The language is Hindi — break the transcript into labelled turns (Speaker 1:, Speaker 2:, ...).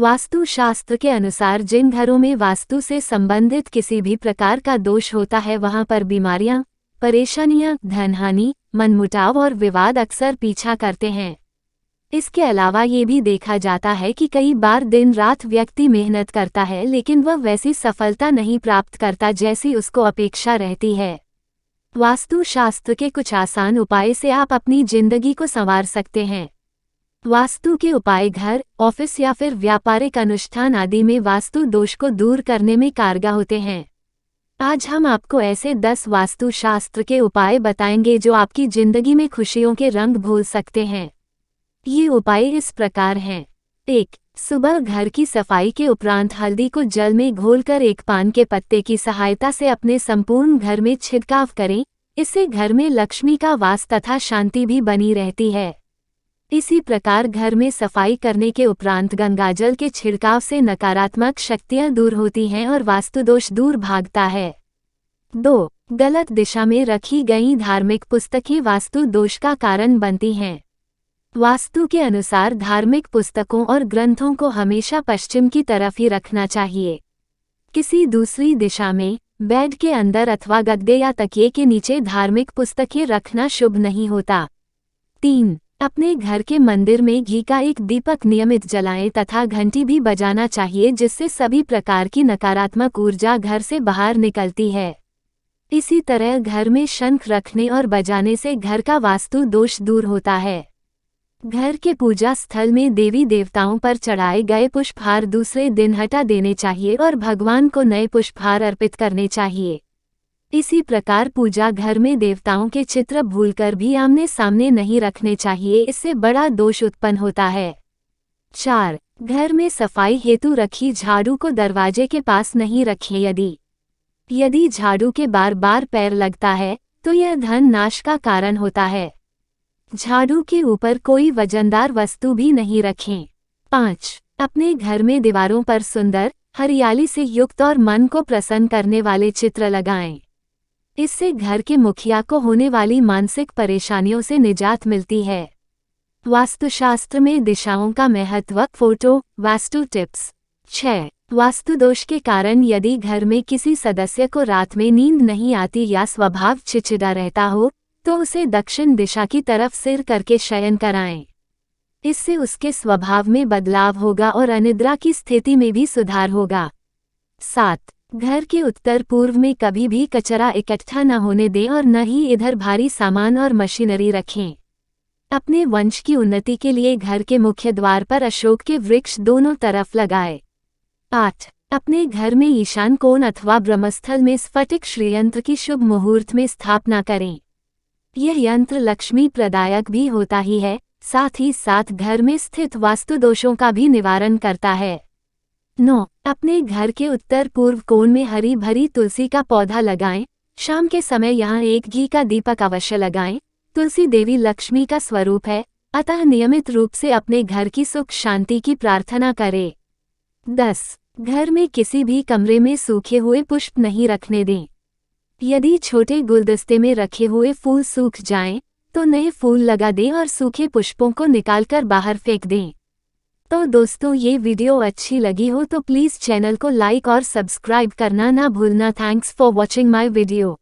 Speaker 1: वास्तु शास्त्र के अनुसार जिन घरों में वास्तु से संबंधित किसी भी प्रकार का दोष होता है वहां पर बीमारियां, परेशानियां, धनहानि, मनमुटाव और विवाद अक्सर पीछा करते हैं। इसके अलावा ये भी देखा जाता है कि कई बार दिन रात व्यक्ति मेहनत करता है लेकिन वह वैसी सफलता नहीं प्राप्त करता जैसी उसको अपेक्षा रहती है। वास्तु शास्त्र के कुछ आसान उपाय से आप अपनी जिंदगी को संवार सकते हैं। वास्तु के उपाय घर, ऑफिस या फिर व्यापारिक अनुष्ठान आदि में वास्तु दोष को दूर करने में कारगर होते हैं। आज हम आपको ऐसे 10 वास्तु शास्त्र के उपाय बताएंगे जो आपकी जिंदगी में खुशियों के रंग घोल सकते हैं। ये उपाय इस प्रकार हैं। 1. सुबह घर की सफाई के उपरांत हल्दी को जल में घोलकर एक पान के पत्ते की सहायता से अपने संपूर्ण घर में छिड़काव करें। इससे घर में लक्ष्मी का वास तथा शांति भी बनी रहती है। इसी प्रकार घर में सफाई करने के उपरांत गंगाजल के छिड़काव से नकारात्मक शक्तियां दूर होती हैं और वास्तुदोष दूर भागता है। 2. गलत दिशा में रखी गई धार्मिक पुस्तकें वास्तु दोष का कारण बनती हैं। वास्तु के अनुसार धार्मिक पुस्तकों और ग्रंथों को हमेशा पश्चिम की तरफ ही रखना चाहिए। किसी दूसरी दिशा में, बेड के अंदर अथवा गद्दे या तकिए के नीचे धार्मिक पुस्तकें रखना शुभ नहीं होता। 3. अपने घर के मंदिर में घी का एक दीपक नियमित जलाएं तथा घंटी भी बजाना चाहिए जिससे सभी प्रकार की नकारात्मक ऊर्जा घर से बाहर निकलती है। इसी तरह घर में शंख रखने और बजाने से घर का वास्तु दोष दूर होता है। घर के पूजा स्थल में देवी देवताओं पर चढ़ाए गए पुष्पहार दूसरे दिन हटा देने चाहिए और भगवान को नए पुष्पहार अर्पित करने चाहिए। इसी प्रकार पूजा घर में देवताओं के चित्र भूलकर भी आमने सामने नहीं रखने चाहिए, इससे बड़ा दोष उत्पन्न होता है। 4. घर में सफाई हेतु रखी झाड़ू को दरवाजे के पास नहीं रखें। यदि झाड़ू के बार बार पैर लगता है तो यह धन नाश का कारण होता है। झाड़ू के ऊपर कोई वजनदार वस्तु भी नहीं रखें। 5. अपने घर में दीवारों पर सुंदर, हरियाली से युक्त और मन को प्रसन्न करने वाले चित्र लगाएं। इससे घर के मुखिया को होने वाली मानसिक परेशानियों से निजात मिलती है। वास्तुशास्त्र में दिशाओं का महत्व। Photo vastu tips. 6. वास्तु दोष के कारण यदि घर में किसी सदस्य को रात में नींद नहीं आती या स्वभाव चिड़चिड़ा रहता हो तो उसे दक्षिण दिशा की तरफ सिर करके शयन कराएं। इससे उसके स्वभाव में बदलाव होगा और अनिद्रा की स्थिति में भी सुधार होगा। 7. घर के उत्तर पूर्व में कभी भी कचरा इकट्ठा न होने दें और न ही इधर भारी सामान और मशीनरी रखें। अपने वंश की उन्नति के लिए घर के मुख्य द्वार पर अशोक के वृक्ष दोनों तरफ लगाएं। 8. अपने घर में ईशान कोण अथवा ब्रह्मस्थल में स्फटिक श्रीयंत्र की शुभ मुहूर्त में स्थापना करें। यह यंत्र लक्ष्मी प्रदायक भी होता ही है, साथ ही साथ घर में स्थित वास्तु दोषों का भी निवारण करता है। 9. अपने घर के उत्तर पूर्व कोण में हरी भरी तुलसी का पौधा लगाएं। शाम के समय यहाँ एक घी का दीपक अवश्य लगाएं। तुलसी देवी लक्ष्मी का स्वरूप है, अतः नियमित रूप से अपने घर की सुख शांति की प्रार्थना करें। 10. घर में किसी भी कमरे में सूखे हुए पुष्प नहीं रखने दें। यदि छोटे गुलदस्ते में रखे हुए फूल सूख जाएं, तो नए फूल लगा दें और सूखे पुष्पों को निकालकर बाहर फेंक दें। तो दोस्तों, ये वीडियो अच्छी लगी हो तो प्लीज़ चैनल को लाइक और सब्सक्राइब करना ना भूलना। Thanks for watching my video.